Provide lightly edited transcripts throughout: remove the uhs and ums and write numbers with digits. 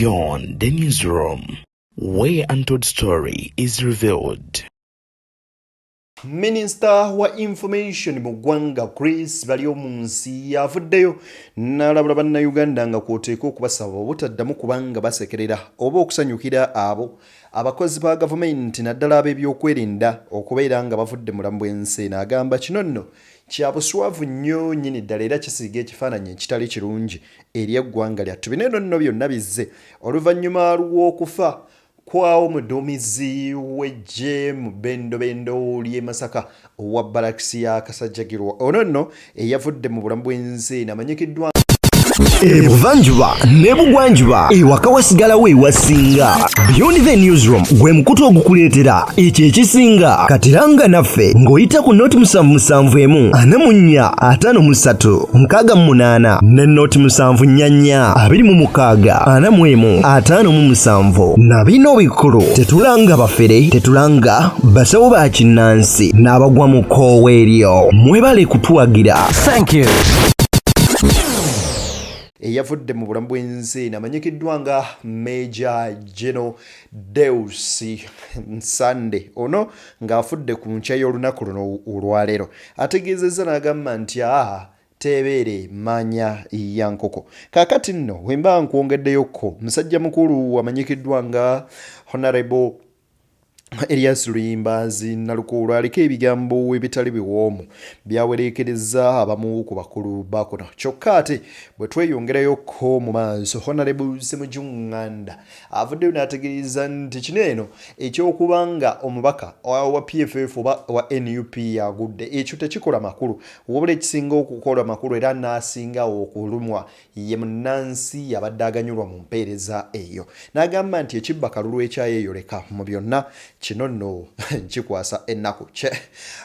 Beyond the newsroom, where untold story is revealed. Minister wa information mu ggwanga Chris Balyomunsi yavuddeyo n'alabula bannayuganda nga kw'oteeka okubasaba obutaddamu kubanga basekerera oba okusanyukira abo abakozi ba gavumenti naddala ab'ebyokwerinda okubeera nga bavudde mulamu bw'ensi. N'agamba kino nno kya buswavu nnyo nnyini ddala era kisiiga ekifaananyi ekitali kirungi eri eggwanga lyattu. Bino eno nno byonna bizze oluvannyuma lw'okufa kwawo muduumizi w'eggye mu bendobendo ly'e Masaka owa balakisi ya Kasajjagirwa. Ono nno eyavudde mu bulamu bw'ensi amanyikiddwa ebuvanjuba n'ebugwanjuba ewaka wasigalawo ewasinga. Beyond the newsroom gwe mukutu ogukuleetera ekyo ekisinga katiranga naffe ng'oyita ku noti 771 44 53 ne noti 744 26 45 na bino bikulu tetulanga bafere tetulanga basawo ba kinnansi n'abagwa mu kkoowa eryo. Mwebale kutuwagira. Thank you. eyavudde mu bulamu bw'ensi amanyikiddwa nga Major General Deus Nsande. Ono ng'afudde ku nkya y'olunaku luno olwaleero. Ategeezezza n'agamba nti tebeere manya ya nkoko. Kaakati nno wemba nkwongeddeyokko musajja mukulu amanyikiddwa nga Honorable Elias Luyimbazi Nalukoola aliko ebigambo ebitali biwoomu byawerekereza abamu ku bakulu ba kuno. Kyokka ate bwe tweyongerayokko mu maaso, Honorable Semujunganda avuddeyo n'ategeeza nti kino eno ekyokubanga omubaka wa PFF oba wa NUP yagudde ekyo tekikola makulu, wabula ekisinga okukola makulu era n'asinga okulumwa ye munnansi yabadde aganyulwa mu mpeereza eyo. N'agamba nti ekibba kalulu ekyayeeyoleka mu byonna kino nno nkikwasa ennaku kye.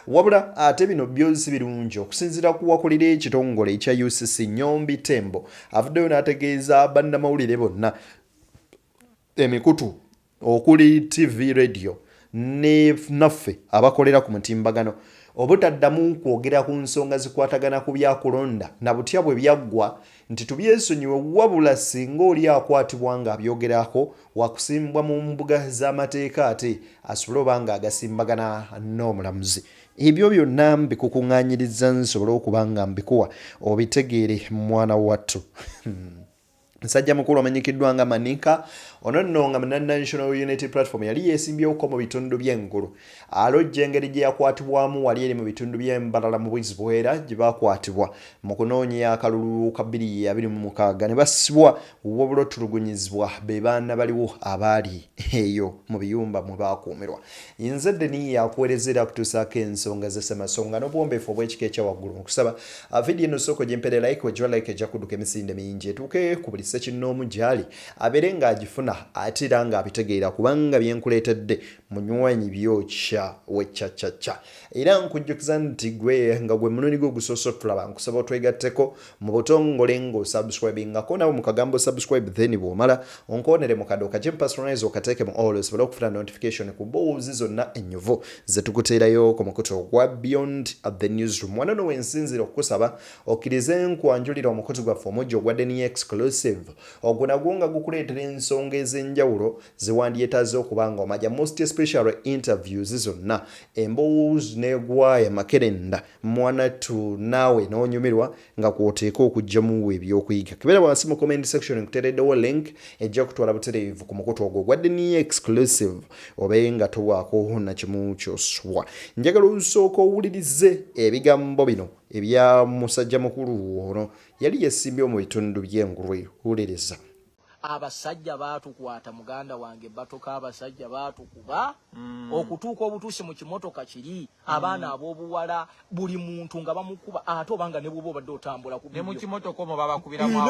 Wabula ate bino byosi birungi okusinziira ku wakulira ekitongole ekya UCC Nyombi Tembo. Avuddeyo n'ategeeza bannamawulire bonna emikutu okuli TV radio ne naffe abakolera ku mutimbagano obutaddamu kwogera ku nsonga zikwatagana ku byakulonda na butya bwe byaggwa nti tubyesonyiwe, wabula singa oli akwatibwa nga abyogerako wakusimbwa mu mbuga z'amateeka ate asobole oba nga agasimbagana n'omulamuzi. Ebyo byonna mbikukuŋŋaanyiriza nsobole okuba nga mbikuwa obitegeere mwana wattu. Musajja mukulu amanyikiddwa nga Manika. Ono nno nga National Unity Platform yali yeesimbyewo mu bitundu by'engulu. Alojja engeri gye yakwatibwamu wali eri mu bitundu by'embalala mu bwizi bwera gye baakwatibwa mu kunoonya akalulu ka 2026 ne basibwa wabula otulugunyizibwa be baana baliwo abaali eyo mu biyumba mwe baakuumirwa. Nze Deni yakuweerezera kutuusaako ensonga z'Ssemasonga n'obuwombeefu obw'ekika ekya waggulu mu kusaba vidiyo eno sooka gy'empere like wejwa like ejja kudduka emisinde mingi etuuke ku buli ssekinnoomu gy'ali abeere ng'agifuna ate era ng'abitegeera kubanga byenkuleetedde munywanyi byokya weccacaca. Era nkujjukiza nti gwe nga gwe munoni gwo gusoose tulaba nkusaba otwegatteko mu butongole ng'osubscribingako nawe mu kagambo subscribe then bw'omala onkoonere mu kaddo kaje personalize okateeke mu all osobole okufuna notification ku bboozi zonna ennyuvu ze tukuteerayo ku mukutu ogwa Beyond the Newsroom. Wano wensinzira okukusaba okkirize nkwanjulira omukutu gwaffe omujja ogwa Deni exclusive ogwo nagwo nga gukuleetera ensonga ez'enjawulo ze wandyetaaze okubanga omaja most special interviews zonna emboozi n'egwaya makerenda mwanatu naawe n'onyumirwa nga kw'oteeka okugyamu ebyokuyiga. Kibeera wansi mu comment section nkuteereddewo link ejja kutwala butereevu ku mukutu ogwo gwa Deni exclusive obe nga towaako na kimu ky'oswa. Njagala osooka owulirize ebigambo bino ebya musajja mukulu ono yali yeesimbyewo mu bitundu by'engulu. Wuliriza. Abasajja baatukwata muganda wange batoka abasajja baatukuba okutuuka obutuusi mu kimotoka kiri abaana ab'obuwala buli muntu nga bamukuba ate obanga ne bwoba obadde otambula ku ne mu kimotoka omo babakubiramu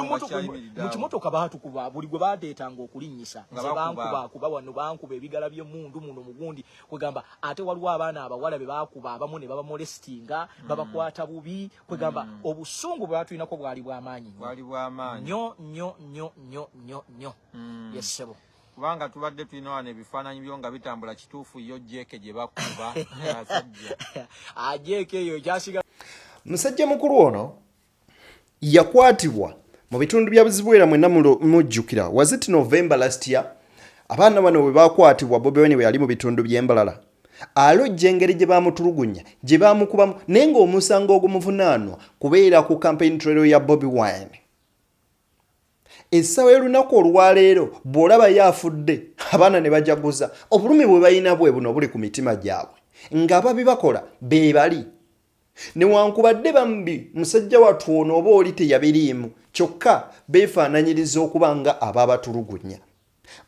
mu kimotoka baatukuba buli gwe baateetanga okulinnyisa nze bankuba wano bankuba ebigala by'emundu muno mugundi kwegamba ate waliwo abaana abawala be baakuba abamu ne baba molestinga babakwata bubi kwegamba obusungu bwe batulinako bwali bw'amaanyi nnyo yesebo kubanga tubadde tulina wano ebifaananyi byo nga bitambula kituufu yo jeke gye bakuba ajeke eyo kyasiga. Musajja mukulu ono yakwatibwa mu bitundu bya Buzibuwera mwenna mujjukira was it November last year abaana bano bwe bakwatibwa Bobi Wine bwe yali mu bitundu by'Embalala alojja engeri gye baamutulugunya gye baamukubamu naye ng'omusango ogumuvunaanwa kubeera ku campaign trail ya Bobi Wine. Essawa y'olunaku olwaleero bw'olaba yaafudde abaana ne bajaguza obulumi bwe balina bwe buno buli ku mitima gyabwe nga babibakola be bali newankubadde bambi musajja wattu ono oba oli teyabiriimu kyokka beefaananyiriza okuba nga ababatulugunya.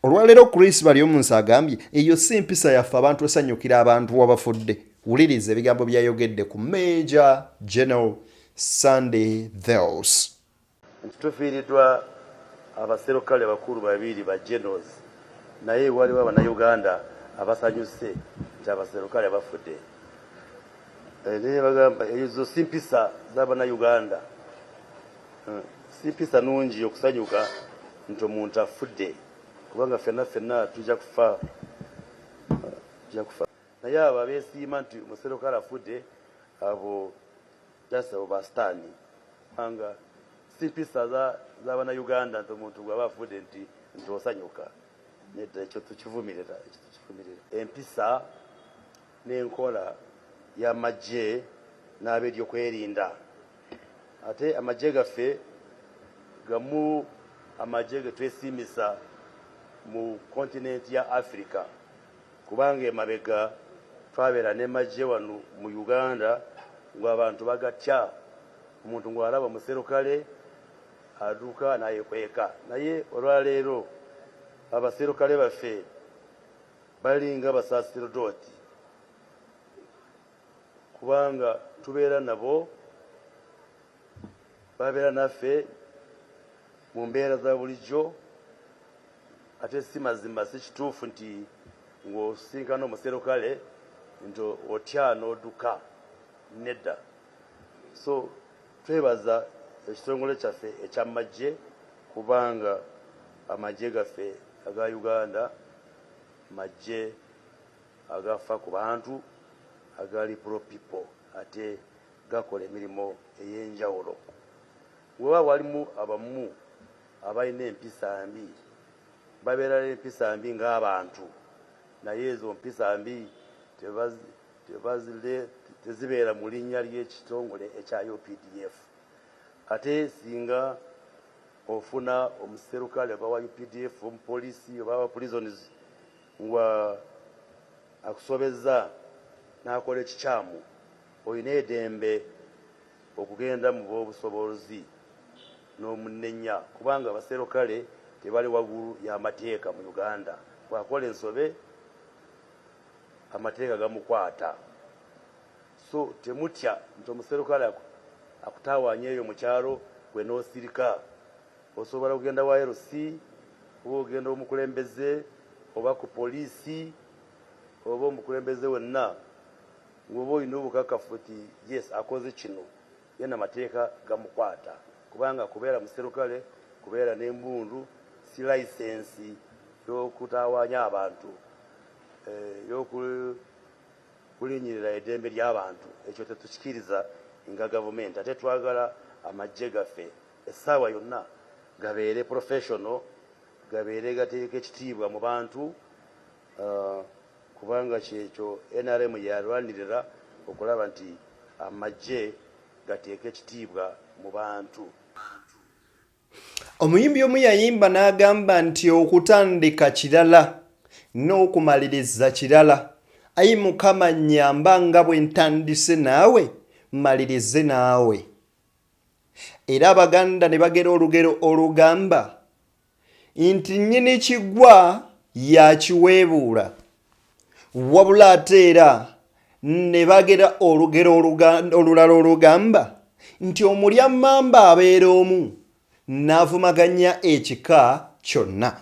Olwaleero Chris Balyomunsi agambye eyo si mpisa yaffe abantu esanyukira abantu abafudde. Wuliriza ebigambo byayogedde ku Major General Sunday Thels. Tufiiriddwa abaserukale bakulu babiri ba generals naye waliwo abannayuganda abasanyuse nti abaserukale bafudde. Naye bagamba ezo si mpisa z'abannayuganda, si mpisa nungi okusanyuka nti omuntu afudde kubanga ffenna tujja kufa. Naye abo abeesiima nti omuserukale afudde abo just abo basitaani anga si mpisa z'abannayuganda nti omuntu gw'aba afudde nti osanyuka. Nedda ekyo tukivumirira. Empisa n'enkola y'amagye n'ab'ebyokwerinda. Ate amagye gaffe gamu amagye ge twesiimisa mu kontinenti ya Africa kubanga emabega twabeera n'emagye wano mu Uganda ng'abantu bagatya omuntu ng'alaba muserukale aduka nayekweka. Naye olwaleero abaserukale baffe balinga basaserodoti kubanga tubeera nabo babeera naffe mu mbeera za bulijjo. Ate si mazima si kituufu nti ng'osinkana omuserukale nti otya n'odduka, nedda. So twebaza ekitongole kyaffe ekyamagye kubanga amagye gaffe aga Uganda magye agafa ku bantu agali pro people ate gakola emirimu ey'enjawulo. Bw'oba walimu abamu abalina empisa mbi babeera n'empisa mbi ng'abantu naye ezo mpisa mbi tezibeera mu linnya ly'ekitongole ekya UPDF. Ate singa ofuna omuserukale oba wa UPDF omupoliisi oba wa prisons nga akusobezza n'akola ekikyamu olina eddembe okugenda mu b'obusobozi n'omunenya kubanga abaserukale tebali waggulu y'amateeka mu Uganda. Bw'akola ensobe amateeka gamukwata. So temutya nti omuserukale akutawaanya eyo mu kyalo gwe n'osirika. Osobola kugenda wa LC oba ogenda omukulembeze oba ku poliisi oba omukulembeze wenna ng'oba olina obukakafu nti yes akoze kino yenna amateeka gamukwata kubanga kubeera muserukale kubeera n'embundu si layisensi y'okutawaanya abantu y'okulinnyirira eddembe ly'abantu. Ekyo tetukikiriza nga gavumenti. Ate twagala amagye gaffe essaawa yonna gabeere professional, gabeere gateeka ekitiibwa mu bantu kubanga kyekyo NRM yalwanirira okulaba nti amagye gateeka ekitiibwa mu bantu. Omuyimbi omu yayimba n'agamba nti okutandika kirala n'okumaliriza kirala. Ayi Mukama nnyamba nga bwe ntandise naawe malirize naawe. Era Abaganda ne bagera olugero olugamba nti nnyini kigwa yakiweebuula. Wabula ate era ne bagera olugero olulala olugamba nti omulya mmamba abeera omu n'avumaganya ekika kyonna.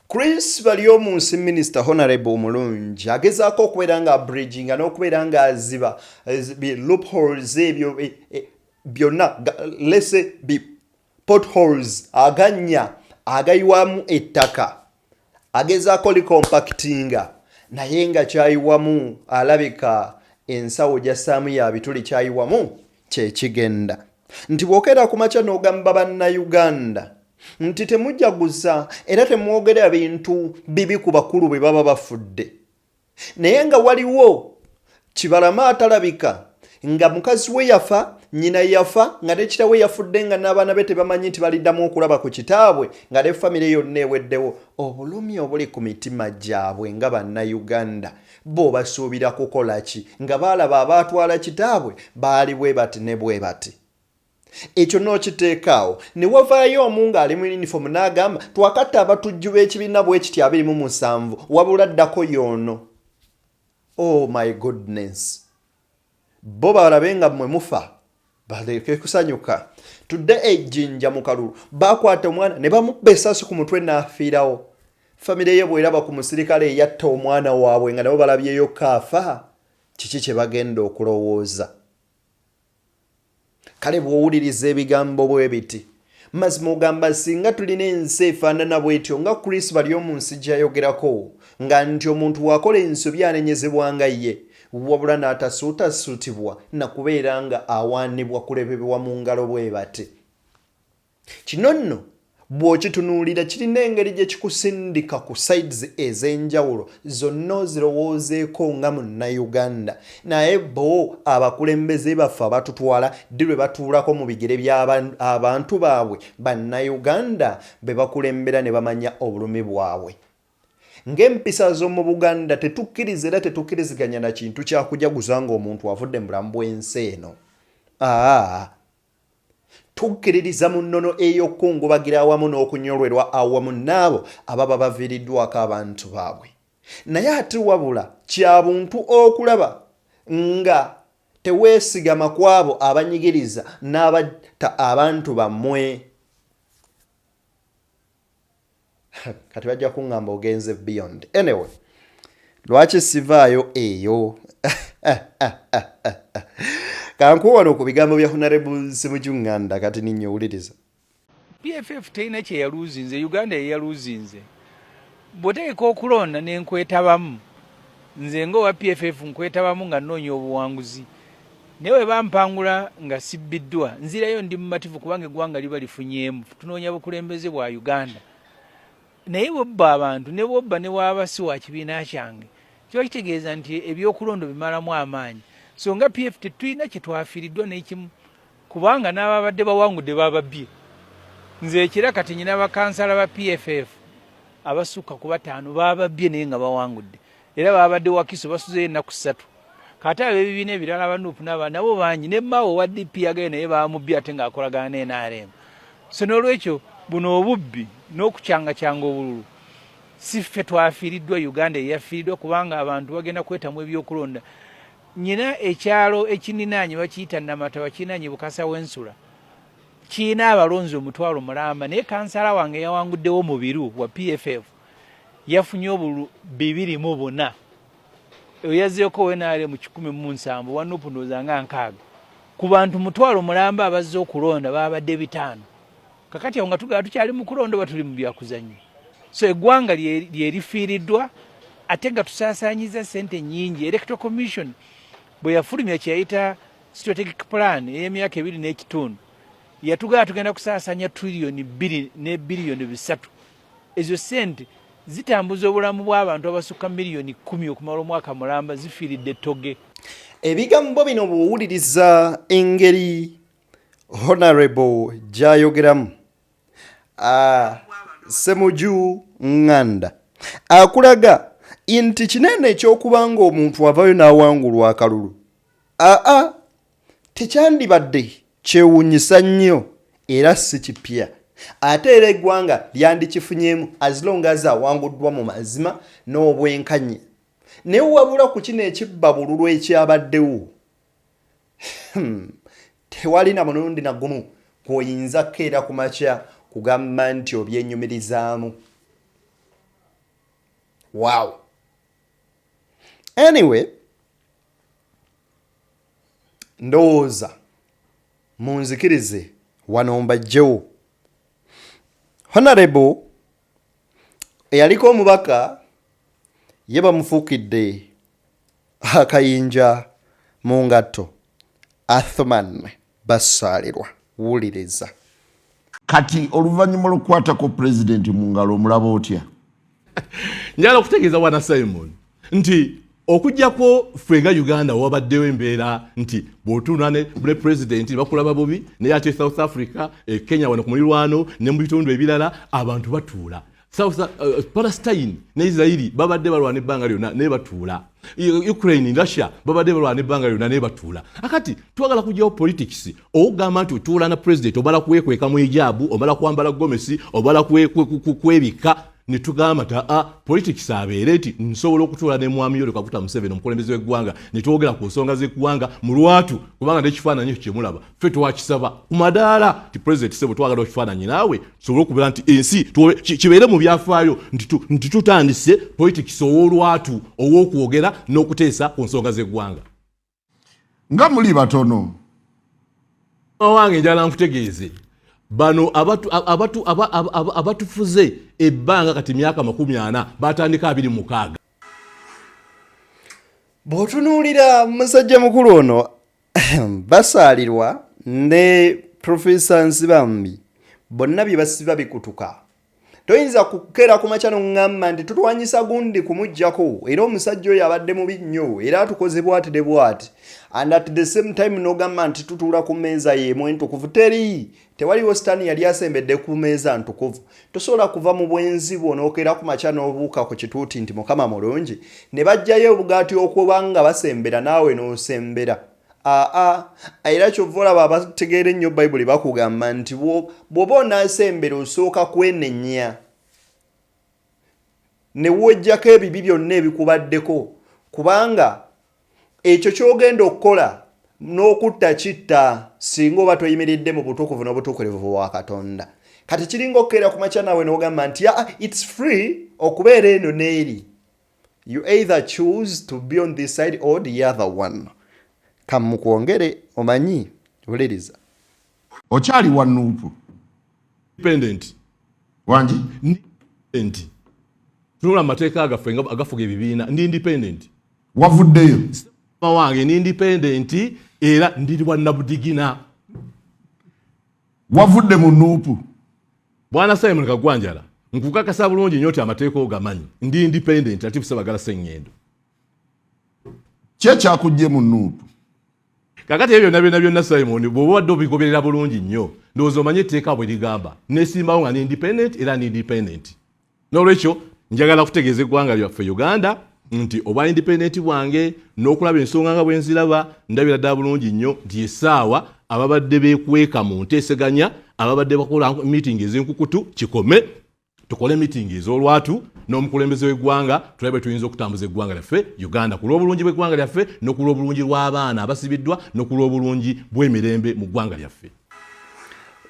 Chris Balyomunsi Minister Honorable Mulungi agezaako okubeera nga bridginga n'okubeera nga aziba loopholes ebyo byonna lese potholes aganya agayiwamu ettaka agezaako likompactinga naye nga kyayiwamu alabika ensawo gyassaamu ya bituli kyayiwamu kyekigenda. nti bw'okeera ku makya n'ogamba bannayuganda nti temujjaguza era temwogera bintu bibi ku bakulu bwe baba bafudde. Naye nga waliwo Kibalama atalabika nga mukazi we yafa, nnyina yafa, nga ne kitawe yafudde nga n'abaana be tebamanyi nti baliddamu okulaba ku kitaabwe, nga ne famire yonna eweddewo. Obulumi obuli ku mitima gyabwe nga bannayuganda bo basuubira kukola ki nga baalaba abaatwala kitaabwe baali bwe bati ne bwe bati. Ekyo n'okiteekaawo ne wavaayo omu ng'ali mu yunifoomu n'agamba twakatta abatujju b'ekibiina bwe kiti 27 wabula ddako y'ono. Oh my goodness. Bo balabe nga mmwe mufa baleke kusanyuka. Tudde ejjinja mu kalulu baakwata omwana ne bamubba essasi ku mutwe n'afiirawo. Famire ye bw'eraba ku musirikale eyatta omwana waabwe nga nabo balabyeyo kaafa, kiki kye bagenda okulowooza? Kale bw'owuliriza ebigambo bwe biti mazima ogamba singa tulina ensi efaanana bw'etyo nga Kristo bali omu nsi gy'ayogerako nga nti omuntu bw'akola ensobi anenyezebwa nga ye wabula n'atasuutasuutibwa na kubeera nga awaanibwa kulebebwa mu ngalo bwe bati. Kino nno bw'okitunuulira kirina engeri gye kikusindika ku sides ez'enjawulo zonna ozirowoozeeko nga munnayuganda. Naye bo abakulembeze baffe abatutwala ddi lwe batuulako mu bigere by'abantu baabwe bannayuganda be bakulembera ne bamanya obulumi bwabwe. Ng'empisa z'omu Buganda tetukkiriza era tetukkiriziganya na kintu kyakujaguza ng'omuntu avudde mu bulamu bw'ensi eno. Tukkiririza mu nnono ey'okkungubagira awamu n'okunyolwerwa awamu n'abo ababa baviiriddwako abantu baabwe. Naye ate wabula kya buntu okulaba nga teweesigama ku abo abanyigiriza n'abatta abantu bammwe. Kati bajja kuŋŋamba ogenze beyond. Anyway, lwaki sivaayo eyo? Kankuwa wano ku bigambo bya Honorable Ssemujjunganda kati ninnyowuliriza. PFF terina kye yaluuzinze, Uganda ye yaluuzinze. Bw'oteeka okulonda ne nkwetabamu, nze ng'owa PFF nkwetabamu nga nnoonya obuwanguzi. Naye bwe bampangula nga sibbiddwa, nzirayo ndi mumativu kubanga eggwanga liba lifunyeemu. Tunoonya bukulembeze bwa Uganda. Naye bw'obba abantu ne bw'obba ne waaba si wa kibiina kyange, kiba kitegeeza nti ebyokulonda bimalamu amaanyi. So nga PF tetulina kye twafiiriddwa n'ekimu kubanga n'ababadde bawangudde bababbye. Nze ekira kati nyina bakansala ba PFF abasukka ku 5 bababbye naye nga bawangudde. Era babadde wakiso basuzeyo ennaku 3. Kati ab'ebibiina ebirala abanuupu n'aba nabo bangi ne Mao wa DP agaye naye bamubbye ate ng'akolagana n'NRM. So n'olwekyo buno obubbi n'okucyangacyanga obululu si ffe twafiiriddwa, Uganda eyafiiriddwa kubanga abantu bagenda kwetamu ebyokulonda. Nyina ekyalo ekininaanye bakiyita Namata bakinanye Bukasa w'Ensula kiina abalonzi omutwalo mulamba, naye kansala wange yawanguddewo mu biru wa PFF yafunye obulu 204. Yazzeeko wenaale mu 17 wanupu ndozanga nkaaga ku bantu mutwalo mulamba abazze okulonda babadde 5. Kakati nga tugala tukyali mu kulonda batuli mu byakuzannya. So eggwanga lyerifiiriddwa ate nga tusaasaanyiza ssente nnyingi. Electoral Commission bwe yafulumya kyeyayita strategic plan ey'emyaka 2.5 yatugala tugenda kusaasanya trillion 2 ne billion 3. Ezo ssente zitambuza obulamu bw'abantu abasukka miliyoni 10 okumala omwaka mulamba zifiiridde toge. Ebigambo bino bw'owuliriza engeri Honorable gy'ayogeramu Ssemujjunganda akulaga nti kinene eky'okubanga omuntu avaayo n'awangulwa akalulu tekyandibadde kyewuunyisa nnyo era si kipya. Ate era eggwanga lyandikifunyeemu as long as awanguddwa mu mazima n'obwenkanya. Naye wabula ku kino ekibba bululu ekyabaddewo tewali na mulundi na gumu kw'oyinza kkeera ku makya kugamba nti obyenyumirizaamu. Wow. Anyway, ndowooza munzikirize wano mbajjewo. Honorable eyaliko omubaka ye bamufuukidde akayinja mu ngatto Athman Basalirwa. wuliriza. Kati oluvannyuma lw'okukwatako pulezidenti mu ngalo omulaba otya? Njagala okutegeeza wana Simon nti okujjako ffe nga Uganda wabaddewo embeera nti bw'otuuna ne pulezidenti bakulaba Bobi naye ate South Africa, Kenya wano ku mulirwano ne mu bitundu ebirala abantu batuula. Palestine ne Israeli babadde balwana ebbanga lyonna ne batuula. Ukraine, Russia babadde balwana ebbanga lyonna ne batuula. Akati twagala kujjawo politics ogamba nti otuula na president obala kwekweka mu hijabu, obala kwambala gomesi, obala kwebika ne tugamba ta politics abeere nti nsobola okutuula ne mwami Yoweri Kaguta Museveni omukulembeze w'eggwanga ne twogera ku nsonga z'eggwanga mu lwatu kubanga n'ekifaananyi ekyo kyemulaba ffe twakisaba ku madaala ti president sebo twagala ekifaananyi naawe tusobole okubeera nti ensi kibeere mu byafaayo nti tutandise politics ow'olwatu ow'okwogera n'okuteesa ku nsonga z'eggwanga. Nga muli batono. Wange njala nkutegeeze bano abatufuze ebbanga kati myaka 40 batandika 26. Bw'otunuulira musajja mukulu ono basaalirwa ne Profesa Nsibambi bonna bye basiba bikutuka. Toyinza kukera ku makya n'oŋŋamba nti tutwanyisa gundi kumuggyako era omusajja oyo abadde mubi nnyo era atukoze bw'ati ne bw'ati, and at the same time n'ogamba nti tutuula ku mmeeza y'emu entukuvu. Tewaliwo sitaani yali asembedde ku mmeeza ntukuvu. Tosobola kuva mu bwenzi bwo n'okera ku makya n'obuuka ku kituuti nti Mukama mulungi ne bajjayo obugaati okuba nga basembera naawe n'osembera. Era kyova olaba abategeera ennyo Bayibuli bakugamba nti bw'oba onaasembera osooka kwenenya ne wojjako ebibi byonna ebikubaddeko kubanga ekyo ky'ogenda okukola n'okutta kitta singa oba toyimiridde mu butukuvu n'obutuukirivu bwa Katonda. Kati kiringa okkeera ku makya naawe n'ogamba nti it's free okubeera eno n'eri. You either choose to be on this side or the other one. Kamukwongere omanyi uliriza. Okyali wa Nuupu? Independent. Wangi? Independent. Tunula amateeka agafuga ebibiina ndi independent. Wavuddeyo? Wange ni independent era ndi wannabudigina. Wavudde mu Nuupu? Bwana Simon Kagwanjala nkukakasa bulungi nnyo ti amateeka ogamanyi. Ndi independent Latif Sebagala Sseŋŋendo. Kye kyakujje mu Nuupu? Kakati ebyo byonna Simon bw'obadde obigoberera bulungi nnyo ndowooza omanye etteeka bwe ligamba neesimbawo nga ni independent era ni independent. N'olwekyo njagala kutegeeza eggwanga lyaffe Uganda nti obwa independent bwange n'okulaba ensonga nga bwe nziraba ndabira ddala bulungi nnyo nti essaawa ababadde beekweka mu nteeseganya ababadde bakola meeting ez'enkukutu kikome tukole meeting ez'olwatu n'omukulembeze w'eggwanga tulabe tuyinza okutambuza eggwanga lyaffe Uganda ku lw'obulungi bw'eggwanga lyaffe n'oku lw'obulungi lw'abaana abasibiddwa n'oku lw'obulungi bw'emirembe mu ggwanga lyaffe.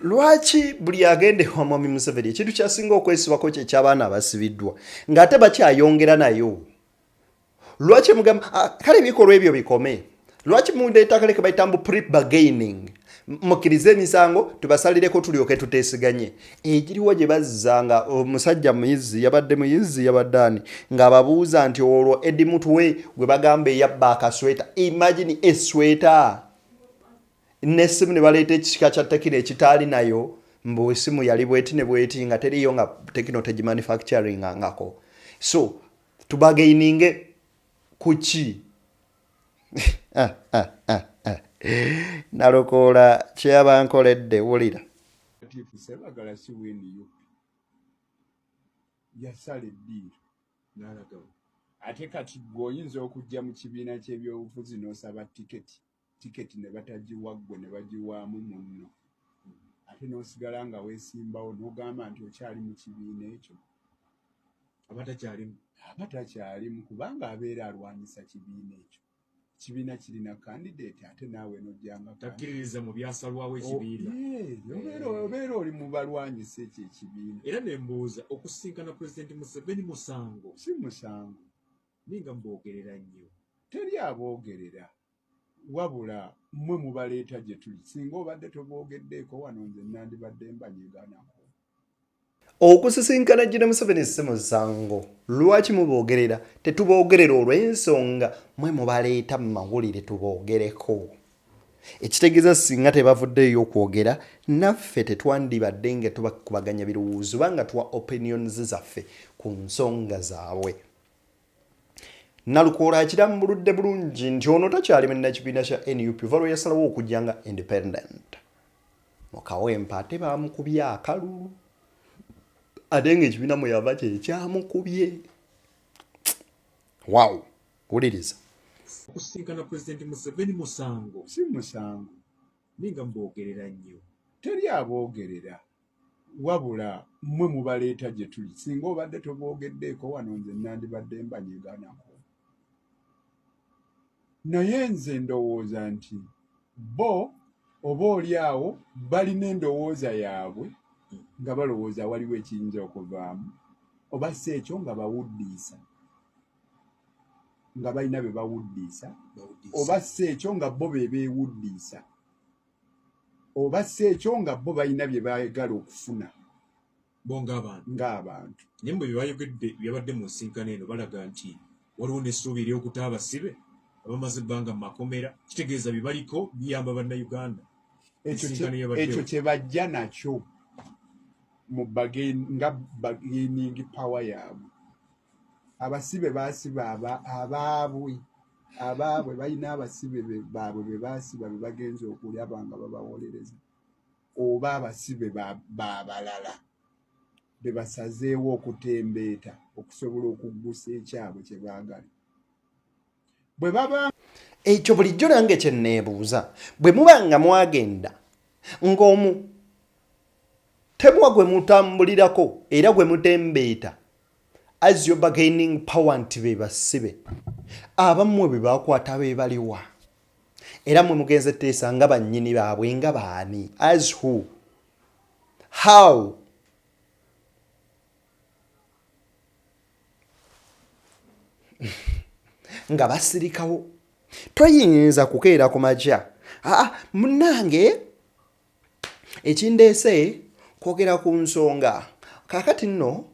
Lwaki buli agende wa Mwami Museveni ekintu kyasinga okwesibako kye ky'abaana abasibiddwa ng'ate bakyayongera nayo? Lwaki mugamba kale ebikolwa ebyo bikome? Lwaki muleeta akale ke bayita mbu pre-bargaining? Mukkirize emisango tubasalireko tulyoke tuteesiganye. Egiriwo gye bazzanga omusajja muyizi yabadde ani ng'ababuuza nti olwo Eddie Mutwe gwe bagamba eyabba akasweta. Imagine esweta n'essimu ne baleeta ekisika kya Tekino ekitaali nayo mbu essimu yali bweti ne bweti nga teriyo nga Tekino tegimanufacturing ngako. So tubagaininge kuki? Nalukoola kyabankoledde wulira. Latif Sebagala si wendi yupi. Yasala eddiiro n'alagawo. Ate kati gwoyinza okujja mu kibiina ky'ebyobufuzi n'osaba tiketi ne batagiwa ggwe ne bagiwaamu munno. Ate n'osigala nga weesimbawo n'ogamba nti okyali mu kibiina ekyo. Abatakyalimu kubanga abeera alwanyisa kibiina ekyo. Kibiina kirina candidate ate naawe n'ojjanga takkiririza mu byasalwawo ekibiina. Obeera oli mu balwanyisa ekyo ekibiina. Era ne mbuuza okusisinkana Pulezidenti Museveni musango. Si musango. Ninga mboogerera nnyo. Teri aboogerera. Wabula mmwe mubaleeta gye tuli. Singa obadde toboogeddeeko wano nze nandibadde mbanyiganako. Okusisinkana Jina Museveni si musango. Lwaki muboogerera? Tetuboogerera olw'ensonga mmwe mubaleeta mu mawulire tuboogereko. ekitegeeza singa tebavuddeyo okwogera naffe tetwandibadde nga tubakubaganya birowoozo banga tuwa opinions zaffe ku nsonga zaabwe. Nalukoola akirambuludde bulungi nti ono takyali munnakibiina kya NUP valo yasalawo okujja nga independent. Mukawempa ate baamukubye akalulu ate ng'ekibiina mwe yava kyekyamukubye. Wow, wuliriza. Okusinkana Pulezidenti Museveni musango. Si musango. Ninga mboogerera nnyo. Teri aboogerera. Wabula mmwe mubaleeta gye tuli. Singa obadde toboogeddeeko wano nze nandibadde mbanyiganako. Naye nze ndowooza nti bo oba oli awo balina endowooza yaabwe nga balowooza waliwo ekiyinza okuvaamu oba si ekyo nga bawuddiisa nga balina be bawuddiisa oba si ekyo nga bo be beewuddiisa oba si ekyo nga bo balina bye baagala okufuna bo ng'abantu naye mbwe byebayogedde byabadde mu nsinkano eno balaga nti waliwo n'essuubi ery'okuta abasibe abamaze ebbanga mu makomera kitegeeza bibaliko biyamba bannayuganda. Ekyo kye bajja nakyo mu nga bargaining power yaabwe. Abasibe baasiba abaabwe balina abasibe baabwe be baasiba be bagenza okulaba nga babawolereza oba abasibe baabalala be basazeewo okutembeeta okusobola okuggusa ekyabwe kye baagala. Bwe baba ekyo bulijjo nange kye neebuuza bwe muba nga mwagenda ng'omu temuwa gwe mutambulirako era gwe mutembeeta as your bargaining power nti be basibe abammwe bwe bakwata be baliwa era mmwe mugenze teesa nga bannyini baabwe nga baani as who how nga basirikawo toyinza kukeera ku makya munnange ekindeese kwogera ku nsonga kaakati nno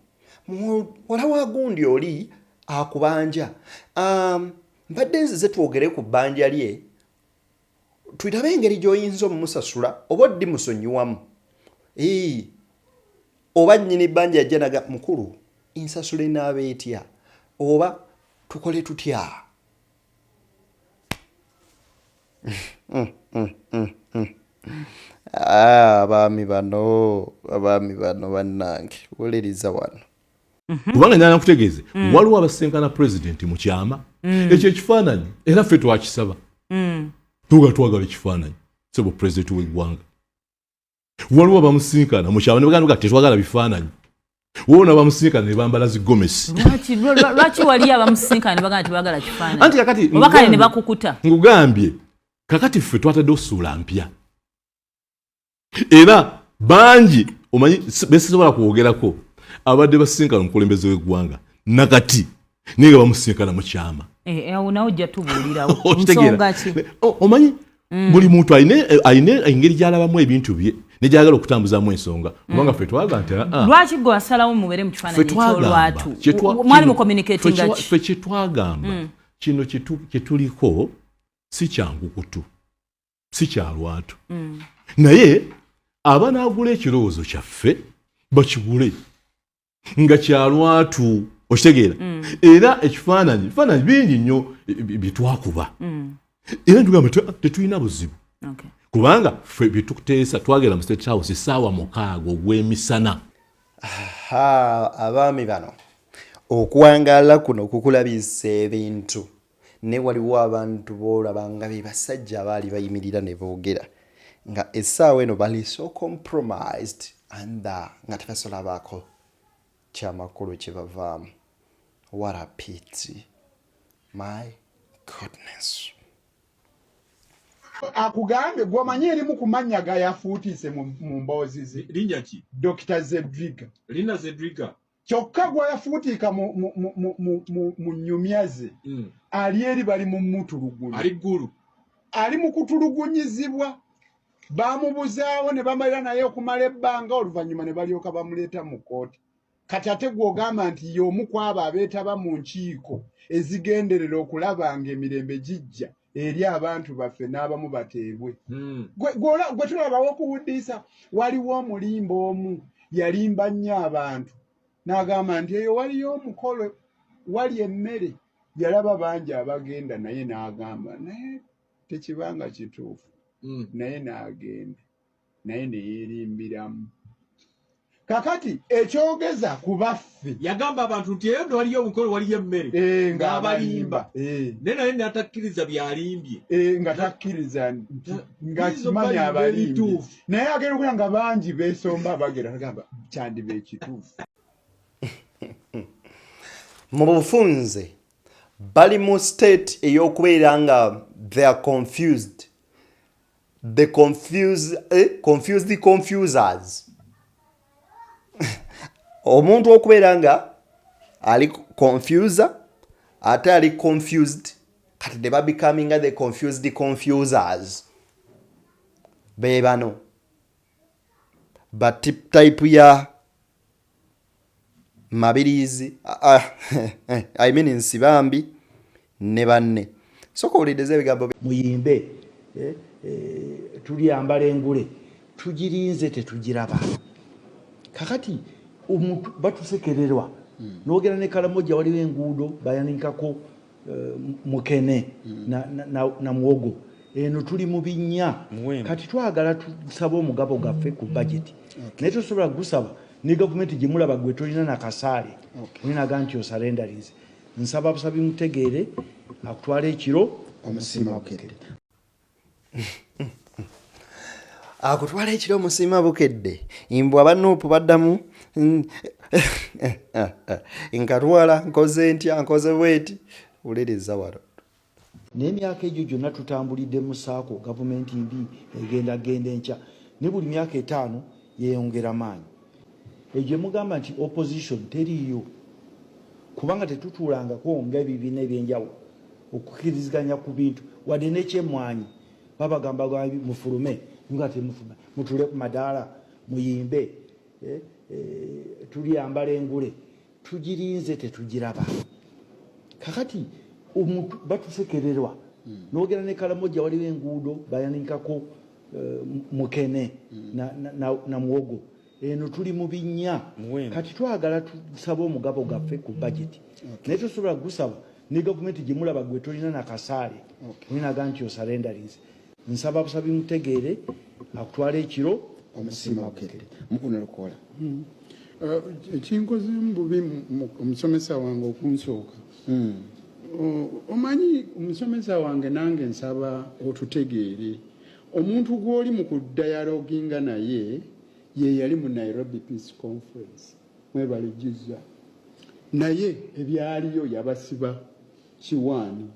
wala wa gundi oli akubanja mbadde nzize twogere ku bbanja lye tuyitabe engeri gy'oyinza omumusasula oba oddi musonyiwamu oba nnyini bbanja ajja naga mukulu ensasula enaaba etya oba tukole tutya. Abaami bano bannange wuliriza wano kubanga njagala nkutegeeze waliwo abasinkana pulezidenti mu kyama ekyo ekifaananyi era ffe twakisaba tuga twagala ekifaananyi sebo pulezidenti w'eggwanga waliwo abamusinkana mu kyama ne bagamba tetwagala bifaananyi wona bamusinkana ne bambala zigomesi lwaki wali abamusinkana ne bagamba tebagala kifaananyi anti kakati obakale ne bakukuta ngugambye kakati ffe twatadde osuula mpya era bangi omanyi besisobola kwogerako abadde basinkana omukulembeze w'eggwanga nakati naye nga bamusinkana mu kyama awo nawe ojja tubuulirawo nsonga ki omanyi buli muntu ayina engeri gy'alabamu ebintu bye ne gyagala okutambuzamu ensonga kubanga ffe twagamba nti lwaki gwe wasalawo mubeere mu kifaananyi eky'olwatu mwali mu communicatinga ki ffe kye twagamba kino kye tuliko si kyangu kutu si kya lwatu naye abanaagula ekirowoozo kyaffe bakigule nga kya lwatu okitegeera era ekifaananyi bingi nnyo byetwakuba era ntugamba tetulina buzibu kubanga ffe byetukuteesa twagera mu State House essaawa 6 ogw'emisana. Abaami bano okuwangaala kuno kukulabisa ebintu ne waliwo abantu boolaba nga be basajja abaali bayimirira ne boogera nga essaawa eno bali so compromised nga tebasobola baako kyamakulu kye bavaamu. What a pity. My goodness. Akugambe gw'omanyi erimu ku mannya ga yafuutiise mu mboozi ze linnya ki Dr. Zedriga Lina Zedriga kyokka gwe yafuutiika mu nnyumya ze ali eri bali mu mutulugunyi ali ggulu ali mu kutulugunyizibwa baamubuzaawo ne bamalira naye okumala ebbanga oluvannyuma ne balyoka bamuleeta mu kkooti kati ate gw'ogamba nti y'omu ku abo abeetaba mu nkiiko ezigenderera okulaba nga emirembe gijja eri abantu baffe n'abamu bateebwe gwe tulabawo okuwuddisa waliwo omulimba omu yalimba nnyo abantu n'agamba nti eyo waliyo omukolo wali emmere yalaba bangi abagenda naye n'agamba naye tekibanga kituufu naye n'agenda naye neyeerimbiramu kakati ekyogeza ku baffe yagamba abantu nti eyo ndo waliyo omukolo waliyo emmere ng'abalimba naye naye n'atakkiriza byalimbye nga takkiriza nga kimanyi abalimbye naye agenda okugira nga bangi beesomba abagera agamba kyandiba ekituufu mu bufunze bali mu state ey'okubeera nga they are confused the confused confusers omuntu okubeera nga ali confuser ate ali confused kati they are becoming the confused confusers be bano but type ya Mabirizi I mean Nsibambi ne banne soko ulideze bigambo muyimbe tuliyambala engule tugirinze tetugiraba kakati omuntu batusekererwa nogera ne Kalamoja waliwo enguudo bayaninkako mukene na muwogo eno tuli mu binnya kati twagala tusaba omugabo gaffe ku budget naye tosobola gusaba ne government gimulaba gwe tolina na kasaale ninaga nti osalendarize nsaba busabi mutegeere akutwala ekiro omusima bukedde akutwala ekiro omusima bukedde imbwa banuupu baddamu nkatwala nkoze ntya nkoze bweti uliriza wano n'emyaka egyo gyonna tutambulidde mu saako gavumenti mbi egenda enkya ne buli myaka 5 yeeyongera maanyi egyo mugamba nti opposition teriyo kubanga tetutuulangako ng'ebibiina ebyenjawulo okukkiriziganya ku bintu wadde n'ekyemmwanyi babagamba mufulume nga temufulume mutule ku madaala muyimbe tuliyambala engule tugirinze tetugiraba kakati omuntu batusekererwa nogera ne Kalamoja waliwo enguudo bayaninkako mukene na muwogo eno tuli mu binnya kati twagala tusaba omugabo gaffe ku budget naye tosobola gusaba ne government gimulaba gwe tolina na kasaale ninaga nti osalendarize nsaba busabi mutegeere akutwala ekiro omusima bukedde Nalukoola ekinkoze mububi omusomesa wange okunsooka omanyi omusomesa wange nange nsaba otutegeere omuntu gw'oli mu kudayaloginga naye ye yali mu Nairobi Peace Conference mwebaligiza naye ebyaliyo yabasiba kiwaani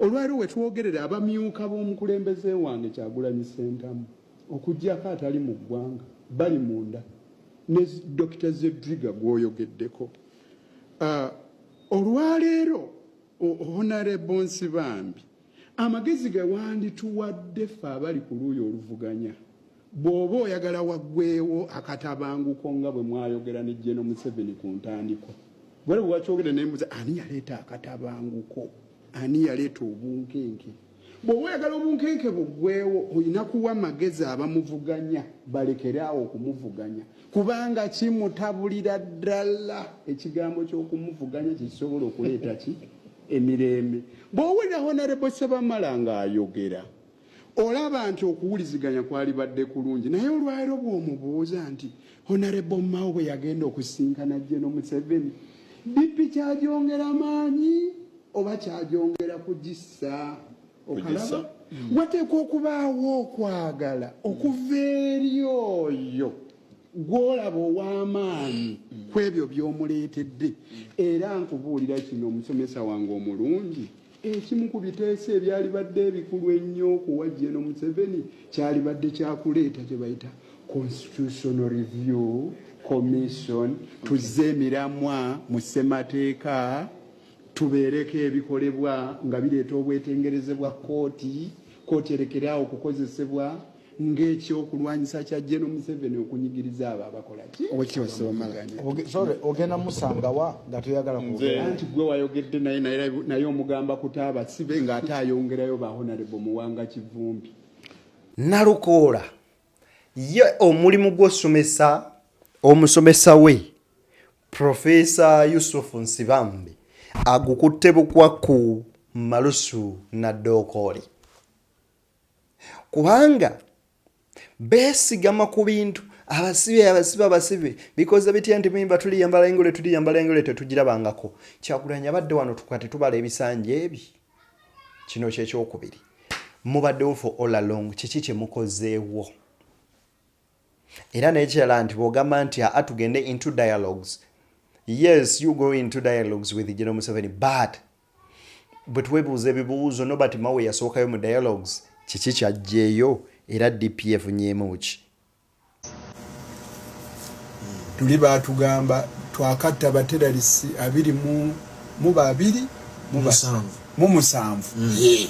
olwaliro wetwogerera abamyuka b'omukulembeze wange Kyagulanyi Ssentamu okuggyako atali mu ggwanga bali munda ne Dr. Zedriga gw'oyogeddeko olwaleero Honorable Nsibambi amagezi ge wandituwadde ffe abali ku luuyi oluvuganya bw'oba oyagala waggweewo akatabanguko nga bwe mwayogera ne Gen. Museveni ku ntandikwa bwe wakyogera nembuza ani yaleeta akatabanguko ani yaleeta obunkenke bw'oba oyagala obunkenke buggweewo olina kuwa amagezi abamuvuganya balekeraawo okumuvuganya kubanga kimutabulira ddala ekigambo ky'okumuvuganya kisobola okuleeta ki emirembe bw'owulira Honorable Ssebamala ng'ayogera olaba nti okuwuliziganya kwali badde kulungi naye olwaliro bw'omubuuza nti Honorable Mao bwe yagenda okusinkana Gen. Museveni bipi kyagyongera maanyi oba kyagyongera kugissa okalaba wateekwa okubaawo okwagala okuva eri oyo gw'olaba ow'amaanyi ku ebyo by'omuleetedde era nkubuulira kino omusomesa wange omulungi ekimu ku biteeso ebyali badde ebikulu ennyo okuwa Gen. Museveni kyali badde kyakuleeta kye bayita Constitutional Review Commission tuzze emiramwa mu ssemateeka tubeereko ebikolebwa nga bireeta obwetengereze bwa kooti erekeraawo okukozesebwa ng'ekyokulwanyisa kya General Museveni okunyigiriza abo abakola ki ogenda musanga wa nga toyagala anti gwe wayogedde naye omugamba kutaaba sibe ng'ate ayongerayo ba Honorable Muwanga Kivumbi. Nalukoola ye omulimu gw'osomesa omusomesa we Professor Yusuf Nsibambi agukutte bukwaku malusu na Dokoli kubanga besigama ku bintu abasibe because bitya nti mimba tuliyambala engole tetugirabangako Kyagulanyi abadde wano tukate tubala ebisanje ebi kino kyekyokubiri mubaddewo for all along kiki kye mukozeewo era n'ekirala nti bw'ogamba nti atugende into dialogues. Yes, you go into dialogues with General Museveni, but webuuza ebibuuzo nobati mawe yasookayo mu dialogues kiki kyajjeeyo era DPF nyeemu ki tuli baatugamba twakatta abateralisi 27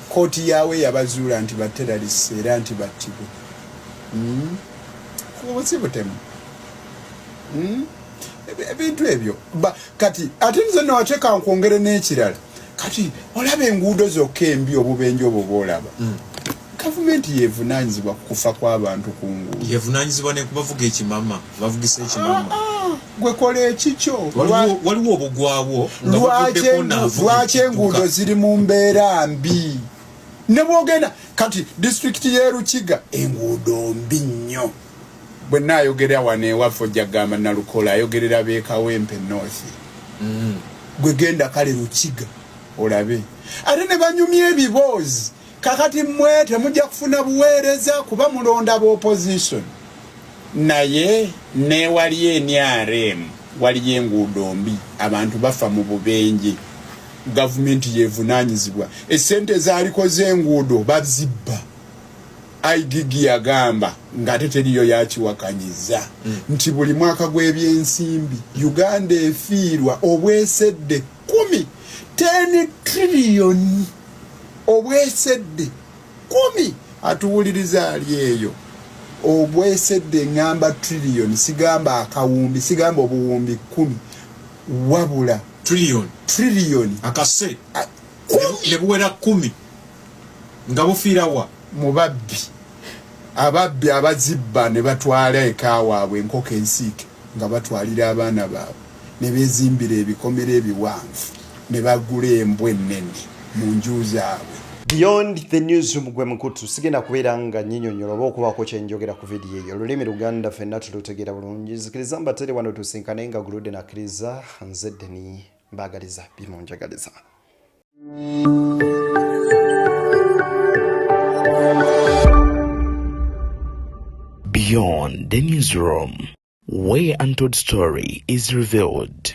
kooti yaawe yabazuula nti bateralisi era nti battibwe kubusibutemu ebintu ebyo kati ate nze nawateeka nkwongere n'ekirala kati olaba enguudo zokka embi obubenje obwo bwolaba gavumenti yevunaanyizibwa kufa kw'abantu ku nguudo yevunaanyizibwa nekubavuga ekimama bavugisa ekimama gwe kola ekikyo waliwo obugwawo lwaki enguudo ziri mu mbeera mbi ne bwogenda kati disitulikiti y'e Rukiga enguudo mbi nnyo bwe naayogera wano ewaffe ojja gamba Nalukoola ayogerera beekawempe North gwe genda kale Rukiga olabe ate ne banyumya ebiboozi kakati mmwe temujja kufuna buweereza kuba mulonda b'opposition naye newali NRM waliyo enguudo mbi abantu bafa mu bubenje gavumenti yevunaanyizibwa essente zaaliko z'enguudo bazibba Aigigi yagamba ng'ate teriyo yakiwakanyiza nti buli mwaka gw'ebyensimbi Uganda efiirwa obwesedde 10 trillion obwesedde 10 atuwuliriza ali eyo obwesedde ngamba trillion sigamba akawumbi sigamba obuwumbi 10 wabula trillion akase lebuwera 10 nga bufiirawa ababbi abazibba ne batwala eka waabwe enkoko ensiike nga batwalira abaana baabwe ne beezimbira ebikomera ebiwanvu ne bagula embwa ennene mu nju zaabwe. Beyond the newsroom gwe mukutu sigenda kubeera nga nyinyonyola oba okubaako kyenjogera ku vidiyo eyo olulimi Luganda ffenna tulutegeera bulungi zikiriza mbatere wano tusinkane nga gulude nakkiriza nze Deni mbaagaliza bimunjagaliza. Beyond the newsroom, where untold story is revealed.